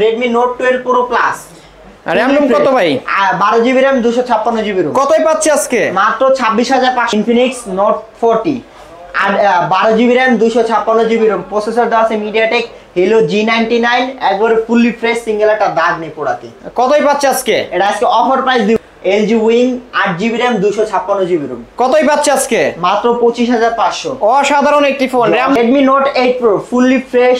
Redmi Note 12 Pro Plus RAM ROM কত ভাই? 12GB RAM 256GB ROM। কতই পাচ্ছি আজকে? মাত্র 26500। Infinix Note 40 আর 12GB RAM 256GB ROM। Processor দেওয়া আছে MediaTek Helio G99, একবারে ফুললি ফ্রেশ, সিঙ্গেল একটা দাগ নেই পোড়াতে। কতই পাচ্ছি আজকে? এটা আজকে অফার প্রাইস দিব। LG Wing 8GB RAM 256GB ROM। কতই পাচ্ছি আজকে? মাত্র 25500। অসাধারণ একটি phone. Redmi Note 8 Pro fully fresh,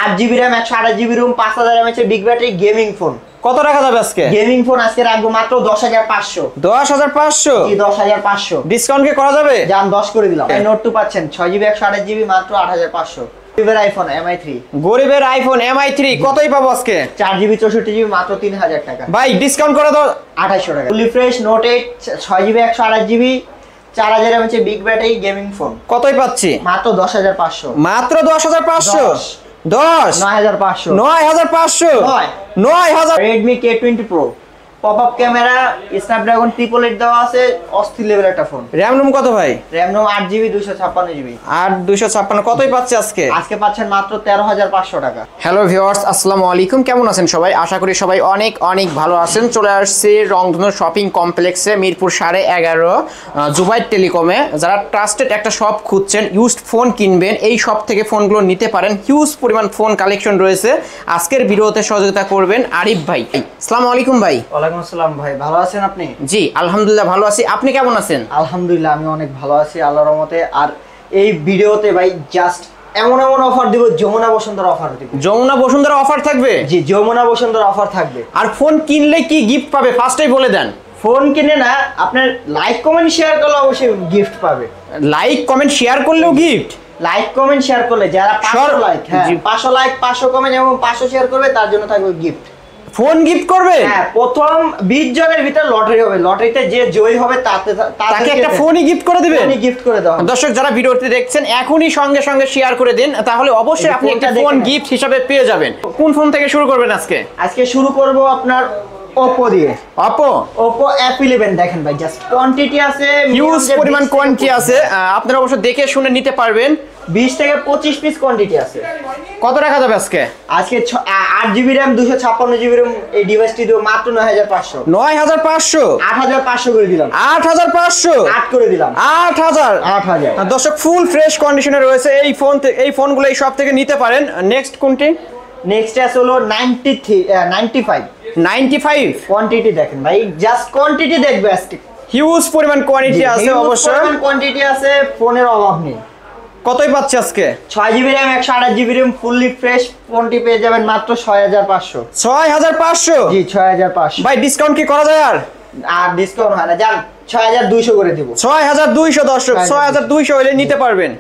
8GB RAM 128GB ROM, 5000 mAh big battery, gaming phone. কত রাখা যাবে আজকে? গেমিং ফোন আজকে রাখবো মাত্র 10500। 10500? জি 10500। ডিসকাউন্ট কি করা যাবে? জান 10 করে দিলাম। Note 2 পাচ্ছেন 6GB 128GB মাত্র 8500। গরিবের আইফোন MI3। গরিবের আইফোন MI3 কতই পাবো আজকে? 4GB 64GB মাত্র 3000 টাকা। ভাই ডিসকাউন্ট করে দাও 2800 টাকা। Fully fresh Note 8 6GB 128GB 4000 mAh big battery, gaming phone. কতই পাচ্ছি? মাত্র 10500। মাত্র 10500? 10 9500। 9500? 9000। Redmi K20 Pro popup camera, Snapdragon 888 দেওয়া আছে, অস্থির লেভেল একটা ফোন। RAM ROM কত ভাই? RAM ROM 8GB 256GB। 8256 কতই পাচ্ছি আজকে? আজকে পাচ্ছেন মাত্র 13500 টাকা। হ্যালো ভিউয়ার্স, আসসালামু আলাইকুম। কেমন আছেন সবাই? আশা করি সবাই অনেক অনেক ভালো আছেন। চলে আসছি রংধনু শপিং কমপ্লেক্সে, মিরপুর 11.5 জুবাইর টেলিকমে। যারা ট্রাস্টেড একটা শপ খুঁজছেন, ইউজড ফোন কিনবেন, এই শপ থেকে ফোনগুলো নিতে পারেন। হিউজ পরিমাণ ফোন কালেকশন রয়েছে। আজকের ভিডিওতে সহযোগিতা করবেন আরিফ ভাই। আসসালামু আলাইকুম ভাই। ওয়ালাইকুম আসসালাম ভাই, ভালো আছেন আপনি? জি আলহামদুলিল্লাহ ভালো আছি। আপনি কেমন আছেন? আলহামদুলিল্লাহ আমি অনেক ভালো আছি আল্লাহর রহমতে। আর এই ভিডিওতে ভাই জাস্ট এমন এমন অফার দিব, যমুনা বসুন্ধরা অফার দিব। যমুনা বসুন্ধরা অফার থাকবে? জি যমুনা বসুন্ধরা অফার থাকবে। আর ফোন কিনলে কি গিফট পাবে ফার্স্টেই বলে দেন। ফোন কিনে না, আপনার লাইক কমেন্ট শেয়ার করলে অবশ্যই গিফট পাবে। লাইক কমেন্ট শেয়ার করলেও গিফট? লাইক কমেন্ট শেয়ার করলে যারা 500 লাইক, হ্যাঁ 500 লাইক 500 কমেন্ট এবং 500 শেয়ার করবে তার জন্য থাকবে গিফট। ফোন গিফট করবে? হ্যাঁ, প্রথম 20 জনের ভিতর লটারি হবে। লটারিতে যে জয়ী হবে তাকে একটা ফোনই গিফট করে দিবেন। ফোনই গিফট করে দাও। দর্শক যারা ভিডিওটি দেখছেন এখনই সঙ্গে সঙ্গে শেয়ার করে দিন, তাহলে অবশ্যই আপনি একটা ফোন গিফট হিসাবে পেয়ে যাবেন। কোন ফোন থেকে শুরু করবেন আজকে? আজকে শুরু করব আপনার Oppo দিয়ে। Oppo F11 দেখেন ভাই, জাস্ট কোয়ান্টিটি আছে, হিউজ পরিমাণ কোয়ান্টিটি আছে। আপনারা অবশ্য দেখে শুনে নিতে পারবেন। 20 থেকে 25 পিস কোয়ান্টিটি আছে। কত রাখা যাবে আজকে? আজকে 8GB RAM 256GB ROM এই ডিভাইসটি দিব মাত্র 9500। 9500? 8500 করে দিলাম। 8500? 8 করে দিলাম। 8000? দর্শক ফুল ফ্রেশ কন্ডিশনে রয়েছে এই ফোনগুলো এই শপ থেকে নিতে পারেন। নেক্সট কোনটি? নেক্সট আছে হলো 95 কোয়ান্টিটি দেখেন ভাই, জাস্ট কোয়ান্টিটি দেখবে আজকে। হিউজ পরিমাণ কোয়ান্টিটি আছে অবশ্যই। কোয়ান্টিটি আছে, ফোনের অভাব নেই। কতই পাচ্ছি আজকে? 6GB RAM 128GB ROM fully fresh ফোনটি পেয়ে যাবেন মাত্র 6500। 6500? জি 6500। ভাই ডিসকাউন্ট কি করা যায়? আর ডিসকাউন্ট হয় না, জান 6200 করে দিব। 6200 দর্শক, 6200 হলে নিতে পারবেন।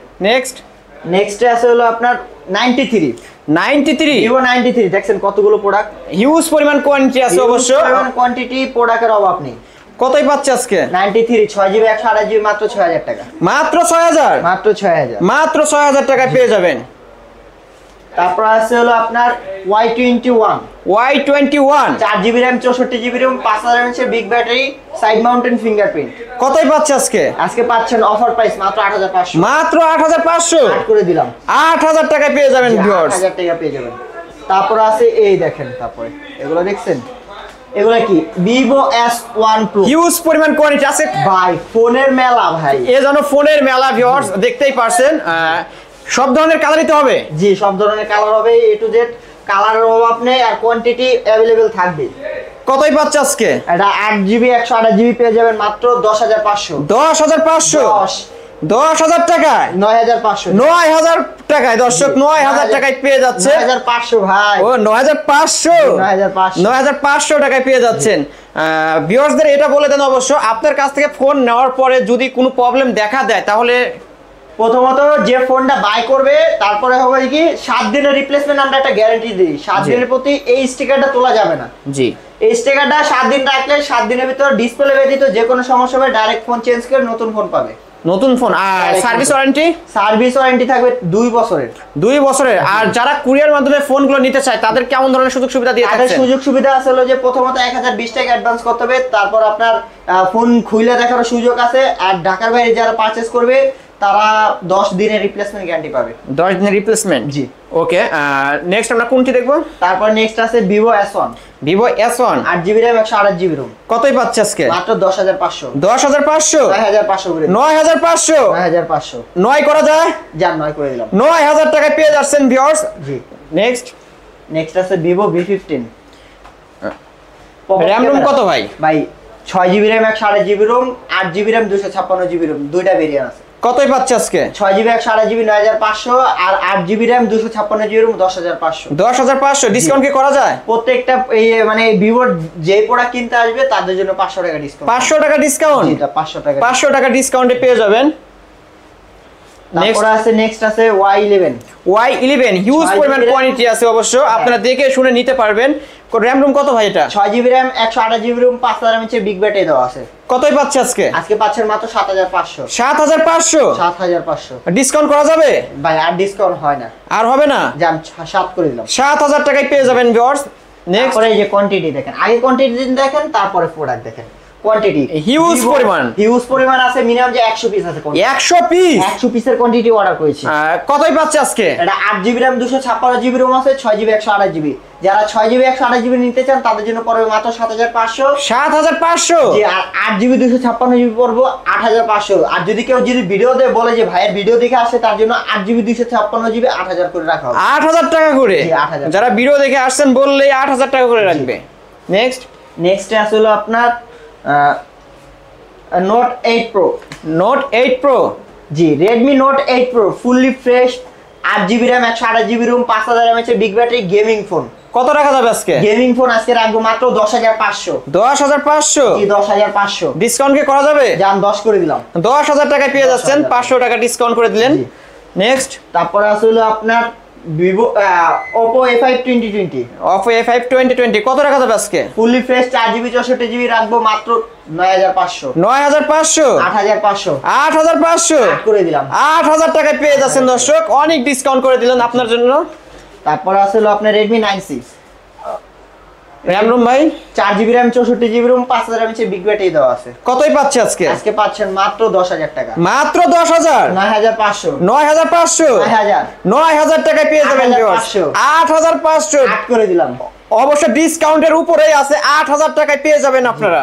নেক্সট আছে হলো আপনার 93 Vivo 93 দেখছেন কতগুলো প্রোডাক্ট, হিউজ পরিমাণ কোয়ান্টিটি আছে অবশ্য। পরিমাণ কোয়ান্টিটি, প্রোডাক্টের অভাব নেই। কতই পাচ্ছে আজকে? 93 6GB 128GB মাত্র 6000 টাকা। মাত্র 6000? মাত্র 6000। মাত্র 6000 টাকায় পেয়ে যাবেন। তারপর আছে হলো আপনার Y21 4GB RAM 64GB ROM 5000 mAh big battery, side mountain fingerprint. কতই পাচ্ছে আজকে? আজকে পাচ্ছেন অফার প্রাইস মাত্র 8500। মাত্র 8500? 8 করে দিলাম। 8000 টাকায় পেয়ে যাবেন ভিউয়ার্স। 8000 টাকা পেয়ে যাবেন। তারপর আছে এই দেখেন, তারপরে এগুলো দেখছেন, এগুলা কি Vivo S1 Pro। হিউজ পরিমাণ কোয়ান্টিটি আছে ভাই, ফোনের মেলা ভাই, এ যেন ফোনের মেলা ভিউয়ার্স, দেখতেই পারছেন। সব ধরনের কালার নিতে হবে? জি সব ধরনের কালার হবে, A to Z কালারের অভাব নেই, আর কোয়ান্টিটি अवेलेबल থাকবে। কতই পাচ্ছে আজকে? এটা 8GB 128GB পেয়ে যাবেন মাত্র 10500। 10500? 10000 টাকায়? 9500। 9000 টাকায় দর্শক, 9000 টাকায় পেয়ে যাচ্ছে। 9500 ভাই। ও 9500? 9500 টাকায় পেয়ে যাচ্ছেন। ভিউয়ার্সদের এটা বলে দেন অবশ্য, আপনার কাছ থেকে ফোন নেওয়ার পরে যদি কোনো প্রবলেম দেখা দেয় তাহলে প্রথমত যে ফোনটা বাই করবে তারপরে হবে কি 7 দিনের রিপ্লেসমেন্ট আমরা একটা গ্যারান্টি দিই। 7 দিনের প্রতি এই স্টিকারটা তোলা যাবে না। জি এই স্টিকারটা 7 দিন রাখলে 7 দিনের ভিতর ডিসপ্লে ব্যতীত যে কোনো সমস্যা হবে ডাইরেক্ট ফোন চেঞ্জ করে নতুন ফোন পাবে। নতুন ফোন। আর সার্ভিস ওয়ারেন্টি থাকবে 2 বছরের। 2 বছরের। আর যারা কুরিয়ার মাধ্যমে ফোনগুলো নিতে চায় তাদের কেমন ধরনের সুযোগ সুবিধা দিয়ে থাকছেন? সুযোগ সুবিধা আছে হলো যে প্রথমত 1020 টাকা অ্যাডভান্স করতে হবে, তারপর আপনার ফোন খুলে দেখার সুযোগ আছে। আর ঢাকার বাইরে যারা পারচেজ করবে তারা 10 দিনের রিপ্লেসমেন্ট গ্যারান্টি পাবে। 10 দিনের রিপ্লেসমেন্ট, জি। ওকে, নেক্সট আমরা কোনটি দেখবো? তারপর নেক্সট আছে Vivo S1, Vivo S1 8GB RAM 128GB ROM। কতই পাচ্ছে আজকে? মাত্র 10,500। 10,500, 9,500 করে। 9,500, 9,500 9 করা যায়? যান 9 করে দিলাম। 9,000 টাকায় পেয়ে যাচ্ছেন ভিউয়ার্স। জি। নেক্সট আছে Vivo V15। RAM ROM কত ভাই? ভাই 6GB RAM 128GB ROM, 8GB RAM 256GB ROM, দুইটা ভেরিয়েন্ট আছে। কতই পাচ্ছে আজকে? 6GB 128GB 9,500 আর 8GB RAM 256GB ROM 10,500। 10,500 discount কি করা যায়? প্রত্যেকটা এই মানে ভিভোর যে প্রোডাক্ট কিনতে আসবে তাদের জন্য 500 টাকা ডিসকাউন্ট। 500 টাকা ডিসকাউন্ট? জি, 500 টাকা। 500 টাকা ডিসকাউন্টে পেয়ে যাবেন। নেক্সট আছে Y11। Y11 হিউজ পরিমাণ কোয়ান্টিটি আছে অবশ্য, আপনারা দেখে শুনে নিতে পারবেন। RAM ROM কত ভাই এটা? 6GB RAM 128GB ROM 5000 mAh big battery দেওয়া আছে। কতই পাচ্ছে আজকে? আজকে পাচ্ছেন মাত্র 7,500। 7,500? 7,500 ডিসকাউন্ট করা যাবে ভাই? আর ডিসকাউন্ট হয় না। আর হবে না? জান 7 করে দিলাম। 7,000 টাকায় পেয়ে যাবেন ভিউয়ার্স। নেক্সট এই যে কোয়ান্টিটি দেখেন, আগে কোয়ান্টিটি দেখেন তারপরে প্রোডাক্ট দেখেন। কোয়ান্টিটি হিউজ পরিমাণ আছে, মিনিমাম যে 100 পিস আছে। 100 পিস? 100 পিসের কোয়ান্টিটি অর্ডার করেছি। কতই পাচ্ছে আজকে? এটা 8GB RAM 256GB ROM আছে, 6GB 128GB। যারা 6GB 128GB নিতে চান তাদের জন্য পড়বে মাত্র 7,500। 7,500? জি। আর 8GB 256GB পড়বে 8,500। আর যদি কেউ ভিডিও দিয়ে বলে যে ভাইয়ের ভিডিও দেখে আসে, তার জন্য 8GB 256GB 8,000 করে রাখা হবে। 8,000 টাকা করে? জি, 8,000। যারা ভিডিও দেখে আসছেন বললেই 8,000 টাকা করে রাখবে। নেক্সট আসলে আপনার Note 8 Pro। Note 8 Pro? জি, Redmi Note 8 Pro fully fresh, 8GB RAM 128GB ROM 5000 mAh big battery gaming phone. কত রাখা যাবে আজকে? গেমিং ফোন আজকে রাখবো মাত্র 10,500। 10,500? জি, 10,500। ডিসকাউন্ট কি করা যাবে? জান 10 করে দিলাম। 10,000 টাকায় পেয়ে যাচ্ছেন, 500 টাকা ডিসকাউন্ট করে দিলেন। নেক্সট তারপরে আসলে আপনার Vivo Oppo A5 2020। Oppo A5 2020 কত রাখা যাবে আজকে? ফুললি ফ্রেশ 4GB 64GB রাখবো মাত্র 9,500। 9,500? 8,500। 8,500 করে দিলাম। 8,000 টাকায় পেয়ে যাচ্ছেন দর্শক, অনেক ডিসকাউন্ট করে দিলেন আপনার জন্য। তারপর আসলে আপনার Redmi 9C। RAM ROM ভাই? 4GB RAM 64GB ROM 5000 mAh big battery দেওয়া আছে। কতই পাচ্ছে আজকে? আজকে পাচ্ছেন মাত্র 10,000 টাকা। মাত্র 10,000? 9,500। 9,500? 9,000। 9,000 টাকায় পেয়ে যাবেন ভিউয়ার্স। 8,500 8 করে দিলাম। অবশ্য ডিসকাউন্টের উপরেই আছে, 8,000 টাকায় পেয়ে যাবেন আপনারা।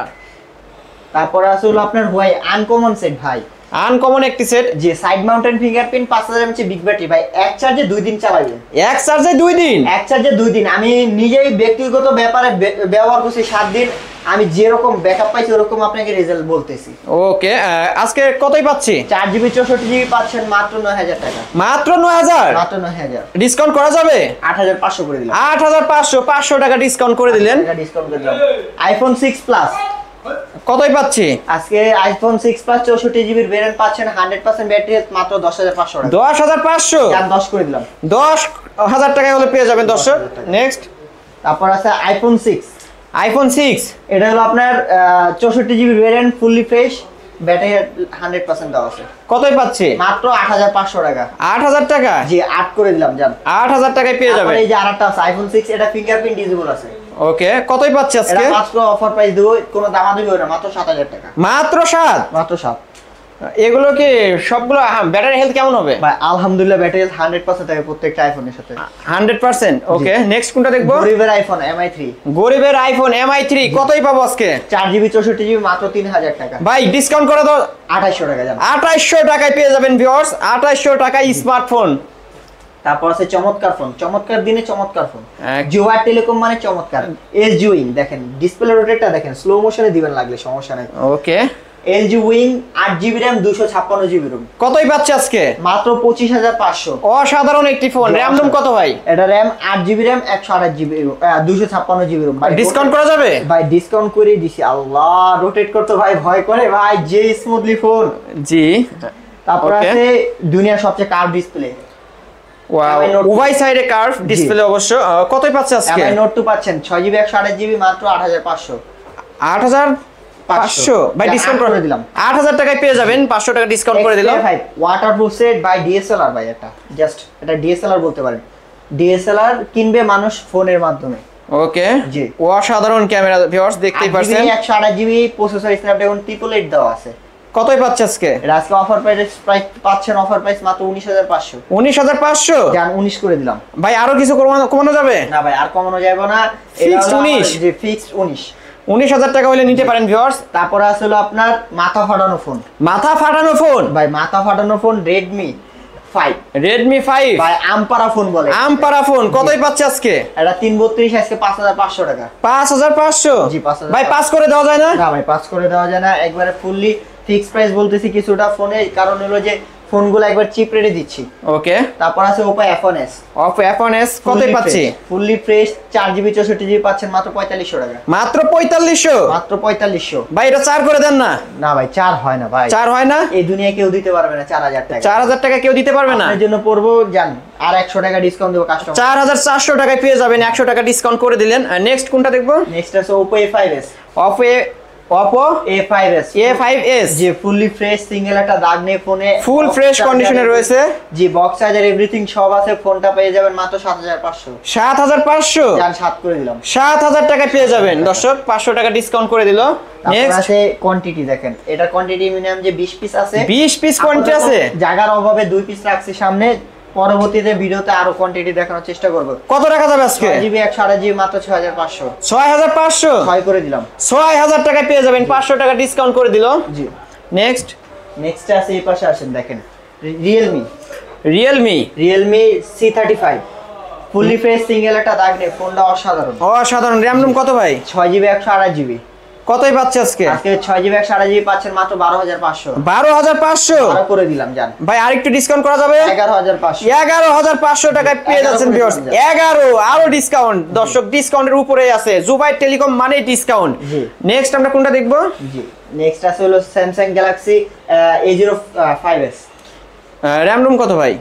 তারপর আসলে আপনার Huawei আনকমন সেট ভাই। আনকমন একটি সেট। যে side mountain fingerprint 5000 mAh big battery ভাই, এক চার্জে 2 দিন চালাবেন। এক চার্জে 2 দিন? এক চার্জে 2 দিন। আমি নিজেই ব্যক্তিগত ব্যাপারে ব্যবহার করছি 7 দিন। আমি যেরকম ব্যাকআপ পাইছি ওরকম আপনাকে রেজাল্ট বলতেছি। ওকে, আজকে কতই পাচ্ছি? 4GB 64GB পাচ্ছেন মাত্র 9,000 টাকা। মাত্র 9,000? মাত্র 9,000। ডিসকাউন্ট করা যাবে? 8,500 করে দিলাম। 8,500, 500 টাকা ডিসকাউন্ট করে দিলেন। ডিসকাউন্ট করে দিলাম। iPhone 6 Plus কতই পাচ্ছি আজকে? iPhone 6 Plus 64GB ভেরিয়েন্ট পাচ্ছেন 100% ব্যাটারি হেলথ মাত্র 10,500 টাকা। 10,500? দাম 10 করে দিলাম। 10,000 টাকায় হলে পেয়ে যাবেন দর্শক। নেক্সট তারপর আছে iPhone 6। iPhone 6 এটা হলো আপনার 64GB variant fully fresh, battery 100% দেওয়া আছে। কতই পাচ্ছি? মাত্র 8,500 টাকা। 8,000 টাকা? জি, 8 করে দিলাম জান। 8,000 টাকায় পেয়ে যাবেন। এই যে আরেকটা আছে iPhone 6, এটা ফিঙ্গারপ্রিন্ট ডিসেবল আছে। ওকে, কতই পাচ্ছি আজকে? এটা মাত্র অফার প্রাইস দেব, কোনো দামাদামি হবে না, মাত্র 7,000 টাকা। মাত্র 7? মাত্র 7। এগুলো কি সবগুলো ব্যাটারি হেলথ কেমন হবে? ভাই আলহামদুলিল্লাহ ব্যাটারি হেলথ 100% থাকে প্রত্যেকটা আইফোনের সাথে। 100%? ওকে, নেক্সট কোনটা দেখবো? গরিবের আইফোন MI3। গরিবের আইফোন MI3 কতই পাবো আজকে? 4GB 64GB মাত্র 3,000 টাকা। ভাই ডিসকাউন্ট করে দাও। 2,800 টাকা জান। 2,800 টাকায় পেয়ে যাবেন ভিউয়ার্স, 2,800 টাকায় স্মার্টফোন। তারপর আছে চমৎকার ফোন, চমৎকার দিনে চমৎকার ফোন। এক। জোয়া টেলিকম মানে চমৎকার। LG উইং দেখেন, ডিসপ্লে রোটেটটা দেখেন, স্লো মোশনে দিবেন লাগলে সমস্যা নাই। ওকে, LG wing 8GB RAM 256GB ROM। কতই পাচ্ছে আজকে? মাত্র 25,500। অসাধারণ একটি ফোন। RAM ROM কত ভাই? এটা RAM 8GB RAM 128GB 256GB ROM। Discount করা যাবে? ভাই ডিসকাউন্ট করে দিছি। আল্লাহ, রোটেট করতে ভাই ভয় করে ভাই, যে স্মুথলি ফোন। জি। তারপর আছে দুনিয়ার সবচেয়ে কার্ভ ডিসপ্লে। ওয়াও, উভয় সাইডে কার্ভ ডিসপ্লে অবশ্য। কতই পাচ্ছে আজকে? Mi Note 2 পাচ্ছেন 6GB 128GB মাত্র 8,500। 8,500? ভাই ডিসকাউন্ট করে দিলাম। 8,000 টাকায় পেয়ে যাবেন, 500 টাকা ডিসকাউন্ট করে দিলাম। ভাই ওয়াটারপ্রুফ সেট বাই DSLR ভাই, এটা জাস্ট এটা DSLR বলতে পারেন। DSLR কিনবে মানুষ ফোনের মাধ্যমে। ওকে, জি। অসাধারণ ক্যামেরা ভিউয়ার্স, দেখতেই পাচ্ছেন। 128GB প্রসেসর, স্ন্যাপড্রাগন 888 দেওয়া আছে। কতই পাচ্ছে আজকে? এটা আজকে অফার প্রাইস পাচ্ছেন, অফার প্রাইস মাত্র 19500। 19500 জান 19 করে দিলাম ভাই। আরো কিছু কমানো যাবে? না ভাই, আর কমানো যাবে না। ফিক্সড 19? জি ফিক্সড 19। 19000 টাকা হলে নিতে পারেন ভিউয়ার্স। তারপরে আসলে আপনার মাথা ফাটানো ফোন। মাথা ফাটানো ফোন ভাই, মাথা ফাটানো ফোন Redmi 5। Redmi 5 ভাই আমপারা ফোন বলে। আমপারা ফোন কতই পাচ্ছে আজকে? এটা 332 আজকে 5500 টাকা। 5500? জি 5500। ভাই পাস করে দেওয়া যায় না? না ভাই, পাস করে দেওয়া যায় না, একবারে ফুললি ফিক্সড প্রাইস বলতেছি কিছুটা ফোনে, কারণ হলো যে ফোনগুলো একবার চিপ রেটে দিচ্ছি। ওকে। তারপর আছে Oppo F1s। Oppo F1s কতই পাচ্ছি? ফুললি ফ্রেশ 4GB 64GB পাচ্ছেন মাত্র 4500 টাকা। মাত্র 4500? মাত্র 4500। ভাই এটা 4 করে দেন না? না ভাই, 4 হয় না ভাই। 4 হয় না? এই দুনিয়ায় কেউ দিতে পারবে না 4000 টাকা। 4000 টাকা কেউ দিতে পারবে না? আপনার জন্য পড়বো জান আর 100 টাকা ডিসকাউন্ট দেব কাস্টমার। 4400 টাকায় পেয়ে যাবেন, 100 টাকা ডিসকাউন্ট করে দিলেন। নেক্সট কোনটা দেখবো? নেক্সট আছে Oppo A5s। Oppo A5s। A5s যে ফুললি ফ্রেশ, সিঙ্গেল একটা দাগ নেই ফোনে, ফুল ফ্রেশ কন্ডিশনে রয়েছে। জি বক্স চার্জার এভরিথিং সব আছে। ফোনটা পেয়ে যাবেন মাত্র 7500। 7500? জান 7 করে দিলাম। 7000 টাকায় পেয়ে যাবেন দর্শক, 500 টাকা ডিসকাউন্ট করে দিল। তারপর নেক্সট আছে কোয়ান্টিটি দেখেন, এটা কোয়ান্টিটি মিনিমাম যে 20 পিস আছে। 20 পিস কোয়ান্টিটি আছে? জায়গার অভাবে 2 পিস রাখছি সামনে, পরবর্তীতে ভিডিওতে আরো কোয়ান্টিটি দেখানোর চেষ্টা করব। কত টাকা যাবে আজকে? 6GB 128GB মাত্র 6500। 6500? 6 করে দিলাম। 6000 টাকায় পেয়ে যাবেন, 500 টাকা ডিসকাউন্ট করে দিল। জি নেক্সট নেক্সট আছে এই পাশে আসেন দেখেন, Realme C35 fully fresh, single একটা দাগ নেই, ফোনটা অসাধারণ। অসাধারণ। র‍্যাম রুম কত ভাই? 6GB 128GB। কতই পাচ্ছে আজকে? আজকে 6GB 128GB পাচ্ছেন মাত্র 12500। 12500? আরো করে দিলাম জান। ভাই আরেকটু ডিসকাউন্ট করা যাবে? 11500। 11500 টাকায় পেয়ে যাচ্ছেন ভিউয়ার্স। 11 আরো ডিসকাউন্ট দর্শক, ডিসকাউন্টের উপরে আছে। জুবাইর টেলিকম মানে ডিসকাউন্ট। জি। নেক্সট আমরা কোনটা দেখবো? জি নেক্সট আছে হলো Samsung Galaxy A05s। RAM room কত ভাই?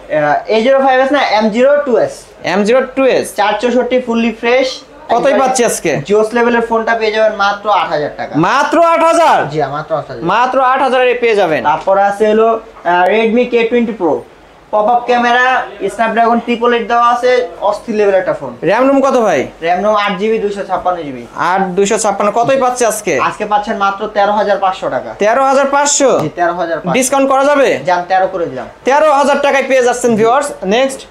A05s না, M02s। M02s 464 fully fresh. কতই পাচ্ছি আজকে? জোস লেভেলের ফোনটা পেয়ে যাবেন মাত্র 8000 টাকা। মাত্র 8000? জি মাত্র 8000। মাত্র 8000 এ পেয়ে যাবেন। তারপর আছে হলো Redmi K20 Pro। Popup camera, Snapdragon 888 দেওয়া আছে, অস্থির লেভেল একটা ফোন। র‍্যাম রুম কত ভাই? RAM ROM 8GB 256GB। 8256 কতই পাচ্ছে আজকে? আজকে পাচ্ছেন মাত্র 13500 টাকা। 13500? জি 13500। ডিসকাউন্ট করা যাবে? জান 13 করে দিলাম। 13000 টাকায় পেয়ে যাচ্ছেন ভিউয়ার্স। নেক্সট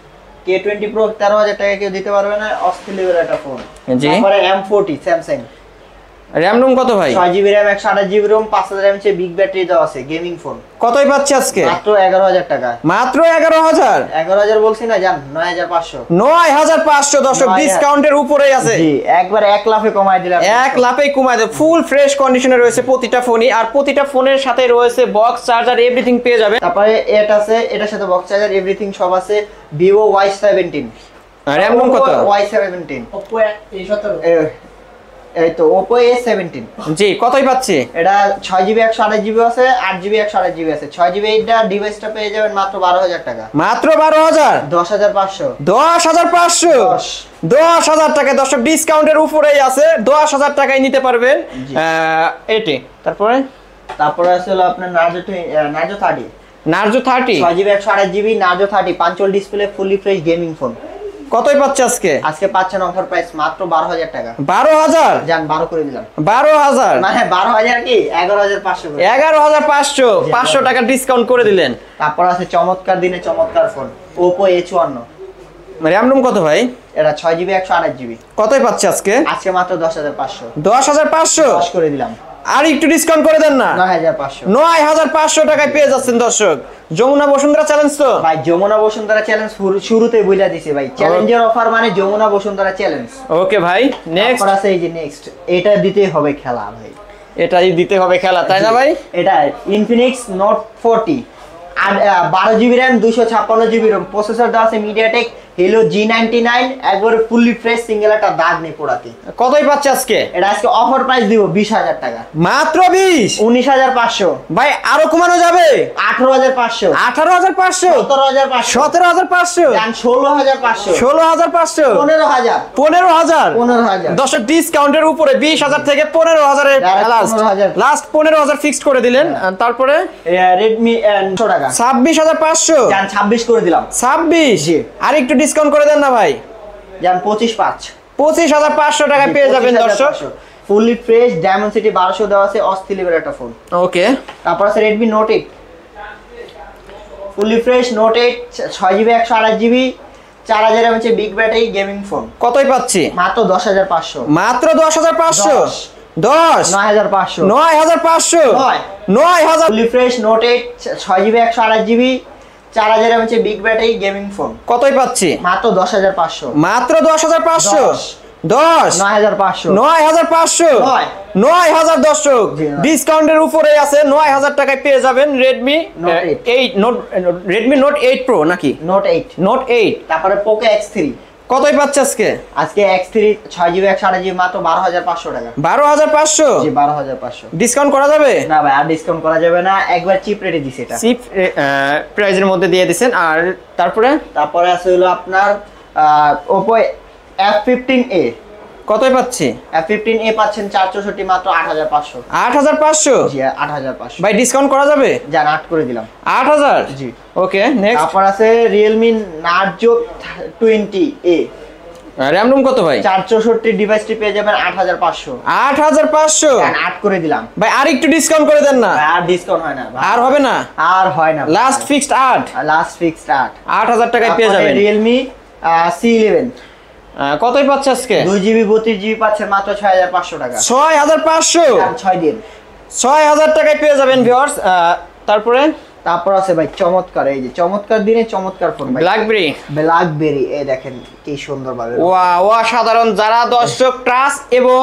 K20 Pro 13000 টাকা কেউ দিতে পারবে না, অস্থির লেভেল একটা ফোন। জি। তারপরে M40 Samsung। র‍্যাম রুম কত ভাই? 6GB RAM 128GB ROM 5000 mAh big battery দেওয়া আছে, গেমিং ফোন। কতই পাচ্ছে আজকে? মাত্র 11000 টাকা। মাত্র 11000? 11000 বলছি না জান, 9500। 9500 দর্শক, 9000 ডিসকাউন্টের উপরেই আছে। জি একবার 1 লাফে কমায় দিলাম। 1 লাফেই কমায় দেয়। ফুল ফ্রেশ কন্ডিশনে রয়েছে প্রতিটা ফোনই, আর প্রতিটা ফোনের সাথে রয়েছে বক্স চার্জার, এভরিথিং পেয়ে যাবে। তারপরে এটা আছে, এটার সাথে বক্স চার্জার এভরিথিং সব আছে। Vivo Y17। র‍্যাম রুম কত? Y17। Oppo A17। এই তো Oppo A17। জি কতই পাচ্ছি? এটা 6GB 128GB আছে, 8GB 128GB আছে। 6GB এইটা ডিভাইসটা পেয়ে যাবেন মাত্র 12000 টাকা। মাত্র 12000? 10500। 10500? 10000 টাকায় দর্শক, ডিসকাউন্টের উপরেই আছে। 10000 টাকায় নিতে পারবেন এটি। তারপরে আছে হলো আপনার Narzo 30। Narzo 30 6GB 128GB Narzo 30 পাঞ্চল display fully fresh gaming phone. কতই পাচ্ছে আজকে? আজকে পাচ্ছেন অফার প্রাইস মাত্র 12000 টাকা। 12000? জান 12 করে দিলাম। 12000 মানে 12000 কি 11500 করে। 11500? 500 টাকা ডিসকাউন্ট করে দিলেন। তারপর আছে চমৎকার দিনে চমৎকার phone Oppo A54। RAM room কত ভাই? এটা 6GB 128GB। কতই পাচ্ছে আজকে? আজকে মাত্র 10500। 10500? 10 করে দিলাম। আর একটু ডিসকাউন্ট করে দেন না। 9500। 9500 টাকায় পেয়ে যাচ্ছেন দর্শক। যমুনা বসুন্ধরা চ্যালেঞ্জ তো ভাই যমুনা বসুন্ধরা চ্যালেঞ্জ শুরুতেই বইলা দিছি ভাই, চ্যালেঞ্জের অফার মানে যমুনা বসুন্ধরা চ্যালেঞ্জ। ওকে ভাই। নেক্সট তারপর আছে এই যে নেক্সট, এটা দিতেই হবে খেলা ভাই, এটাই দিতে হবে খেলা, তাই না ভাই? এটা Infinix Note 40 আর 12GB RAM 256GB ROM, প্রসেসরটা আছে MediaTek Helio G99, একবারে ফুললি ফ্রেশ, সিঙ্গেল একটা দাগ নেই পোড়াতে। কতই পাচ্ছে আজকে? এটা আজকে অফার প্রাইস দিব 20000 টাকা। মাত্র 20? 19500। ভাই আরো কমানো যাবে? 18500। 18500? 17500। 17500? জান 16500। 16500? 15000। 15000? 15000। দর্শক ডিসকাউন্টের উপরে 20000 থেকে 15000 এর লাস্ট 15000 ফিক্সড করে দিলেন। তারপরে Redmi 100 টাকা। 26500? জান 26 করে দিলাম। 26? জি। আর একটু ডিসকাউন্ট করে দেন না ভাই। জান 25,500। 25500 টাকা পেয়ে যাবেন দর্শক। ফুললি ফ্রেশ ডায়মন্ড 1200 দেওয়া আছে, অস্থির লেভেল একটা ফোন। ওকে, তারপর আছে Redmi Note 8, fully fresh Note 8 6GB 128GB 4000 mAh big battery gaming phone. কতই পাচ্ছি? মাত্র 10500। মাত্র 10500। 10 9500। 9500। 9000। Fully fresh Note 8 6GB 128GB 4000 mAh big battery gaming phone. কতই পাচ্ছি? মাত্র 10500। মাত্র 10500। 10 9500। 9500। 9000 দর্শক, জি, না। ডিসকাউন্টের উপরে আছে, 9000 টাকায় পেয়ে যাবেন Redmi Note 8 Redmi Note 8 Pro নাকি Note 8। Note 8। তারপরে Poco X3, কতই পাচ্ছে আজকে? আজকে X3 6GB 128GB মাত্র 12500 টাকা। 12500। জি 12500। ডিসকাউন্ট করা যাবে? না ভাই আর ডিসকাউন্ট করা যাবে না, একবার চিপ রেটে দিছি এটা। চিপ প্রাইজের মধ্যে দিয়ে দিবেন। আর তারপরে আছে হলো আপনার Oppo F15a। কতই পাচ্ছি? F15a পাচ্ছেন 464 মাত্র 8500। 8500। জি 8500। ভাই ডিসকাউন্ট করা যাবে? জান 8 করে দিলাম। 8000। জি। ওকে, নেক্সট। তারপর আছে Realme Narzo 20a, RAM room কত ভাই? 464 ডিভাইসটি পেয়ে যাবেন 8500। 8500। জান 8 করে দিলাম। ভাই আর একটু ডিসকাউন্ট করে দেন না। আর ডিসকাউন্ট হয় না ভাই। আর হবে না? আর হয় না। Last fixed 8। Last fixed 8। 8000 টাকায় পেয়ে যাবেন। Realme C11 কতই পাচ্ছে আজকে? 2GB 32GB পাচ্ছেন মাত্র 6500 টাকা। 6500। 6 দিন। 6000 টাকায় পেয়ে যাবেন ভিউয়ার্স। তারপর আছে ভাই চমৎকার, এই যে চমৎকার দিনে চমৎকার ফোন ভাই, ব্ল্যাকবেরি। এই দেখেন কি সুন্দর ভাবে, ওয়াও অসাধারণ। যারা দর্শক টাচ এবং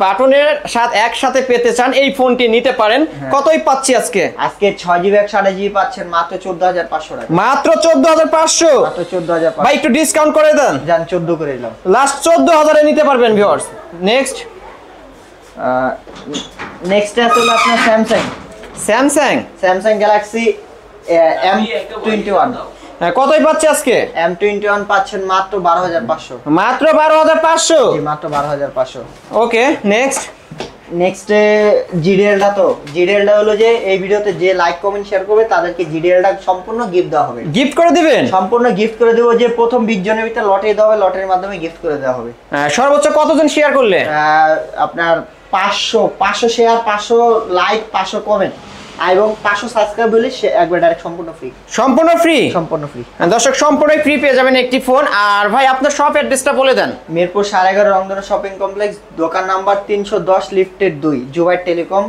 বাটনের সাথে একসাথে পেতে চান এই ফোনটি নিতে পারেন। কতই পাচ্ছি আজকে? আজকে 6GB 128GB পাচ্ছেন মাত্র 14500 টাকা। মাত্র 14500। মাত্র 14500। ভাই একটু ডিসকাউন্ট করে দেন। জান 14 করে দিলাম। লাস্ট 14000 এ নিতে পারবেন ভিউয়ার্স। নেক্সট আছে হলো আপনার স্যামসাং গ্যালাক্সি M21। কতই পাচ্ছে আজকে? M21 পাচ্ছেন মাত্র 12500। মাত্র 12500। জি মাত্র 12500। ওকে, নেক্সট জিডিএলটা হলো যে এই ভিডিওতে যে লাইক কমেন্ট শেয়ার করবে তাদেরকে জিডিএলটা সম্পূর্ণ গিফট দেওয়া হবে। গিফট করে দিবেন? সম্পূর্ণ গিফট করে দেবো। যে প্রথম 20 জনের ভিতরে লটারি দেওয়া হবে, লটারির মাধ্যমে গিফট করে দেওয়া হবে। সর্বোচ্চ কতজন শেয়ার করলে? আপনার 500 শেয়ার, 500 লাইক, 500 কমেন্ট এবং 500 সাবস্ক্রাইব হলে একবার ডাইরেক্ট সম্পূর্ণ ফ্রি। সম্পূর্ণ ফ্রি দর্শক, সম্পূর্ণ ফ্রি পেয়ে যাবেন একটি ফোন। আর ভাই আপনার শপ অ্যাড্রেসটা বলে দেন। মিরপুর 11.5 রংধনু শপিং কমপ্লেক্স, দোকান নাম্বার 310 লিফটের 2, জুবাইর টেলিকম।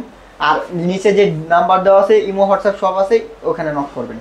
আর নিচে যে নাম্বার দেওয়া আছে ইমো হোয়াটসঅ্যাপ সব আছে, ওখানে নক করবেন।